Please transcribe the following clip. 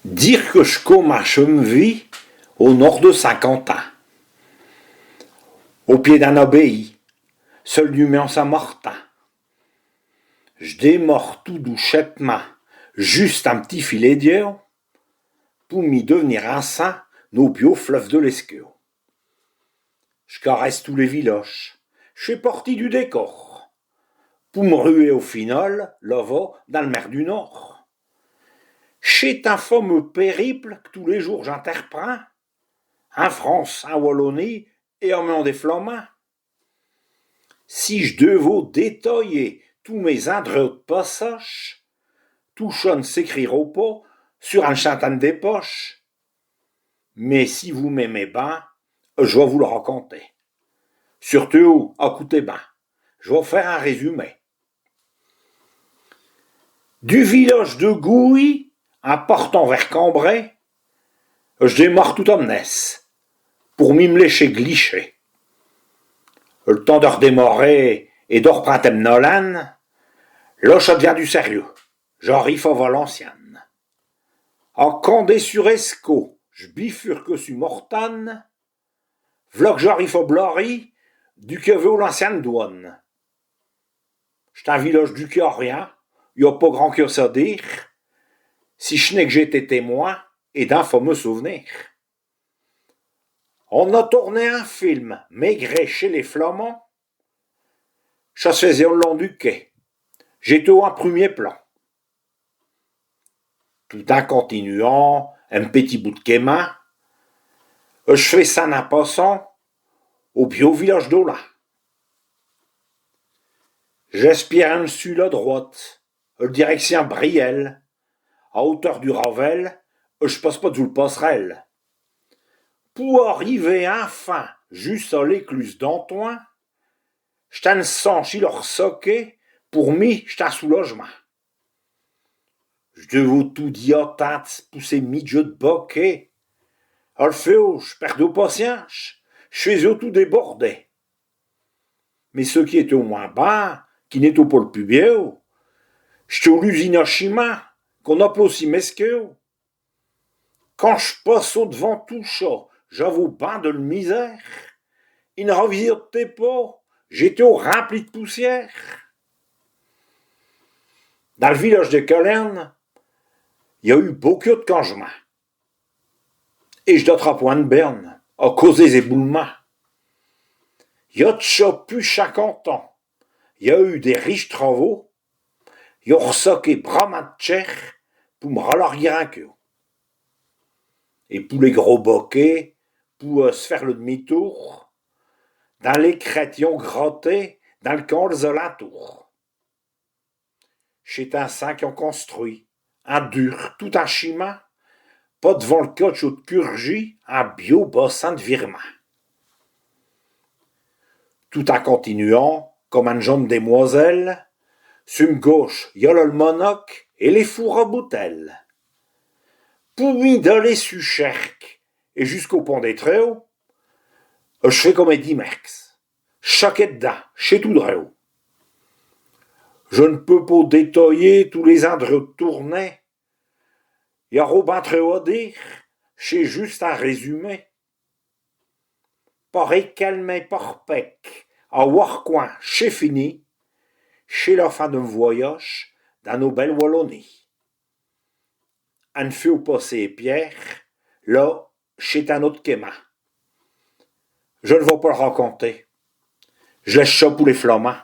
Dire que je comme à Chemevy, au nord de Saint-Quentin, au pied d'un abbaye, seul du mien Saint-Martin. Je démords tout douchettement, juste un petit filet d'yeux, pour m'y devenir un saint, nos bio fleuves de l'Esqueux. Je caresse tous les villages, je suis parti du décor, pour me ruer au final, là-bas, dans le mer du Nord. C'est un fameux périple que tous les jours j'entreprends, en France, en Wallonie et en Mont des Flamands. Si je devais détailler tous mes endroits de passage, tout ça ne s'écrira pas sur un chantan des poches. Mais si vous m'aimez bien, je vais vous le raconter. Surtout, écoutez bien, je vais faire un résumé. Du village de Gouy, en partant vers Cambrai, je démarre tout en nesse, pour m'y me lécher glisser. Le temps de redémarrer et de reprendre Nolan, là ça devient du sérieux. J'arrive à Valenciennes. En Condé-sur-Escaut, je bifurque sur Mortagne, v'là que j'arrive à Blary, du que veut l'ancienne douane. C'est un village du qui a rien, y a pas grand chose à dire, si ce n'est que j'étais témoin et d'un fameux souvenir. On a tourné un film Maigret chez les Flamands. Ça se faisait au long du quai. J'étais au premier plan. Tout en continuant, un petit bout de quémain, je fais ça en passant au bio village d'Ola. J'espère sur la droite, direction Brielle, à hauteur du Ravel, je passe pas de le passerelle. Pour arriver enfin juste à l'écluse d'Antoine, j't'en sens chez leur soquet, pour mi j't'en sous logement. J'devais tout dire tête pousser midget de bokeh. Alfeo, j'perds de patience, j'fais tout débordé. Mais ceux qui étaient au moins bas, qui n'étaient pas le plus bien, j'étais au l'usine à Chima, qu'on appelle aussi Mesqueux. Quand je passe au devant tout ça, j'avoue bain de misère. Il ne revisite pas, j'étais au rempli de poussière. Dans le village de Colerne, il y a eu beaucoup de changements. Et je dois à point de berne, à cause des éboulements. Il y a de ça plus 50 ans. Il y a eu des riches travaux. Il y a ressoqué brama de tchèque pour me relarguer un queue. Et pour les gros bokeh, pour se faire le demi-tour, dans les crétions grattées, dans le camp des alentours. C'est un saint qui ont construit, un dur, tout un chima, pas devant le coach ou de Curgy, un bio bassin de virement. Tout en continuant, comme un jeune demoiselle, sur une gauche, y a le monocle et les fours à boutelles. Puis d'aller sur Cherc et jusqu'au pont des Tréaux, je fais comme Eddie Merckx. Chaque dedans, chez tout drôle. Je ne peux pas détailler tous les endroits tournés. Y a Robin Tréau à dire, c'est juste un résumé. Pareil calme par pec, à Warcoin, c'est fini, chez la fin d'un voyage dans nos belles Wallonies. Un feu au passé Pierre, là, chez un autre quéma. Je ne vais pas le raconter. Je laisse ça pour les flamands.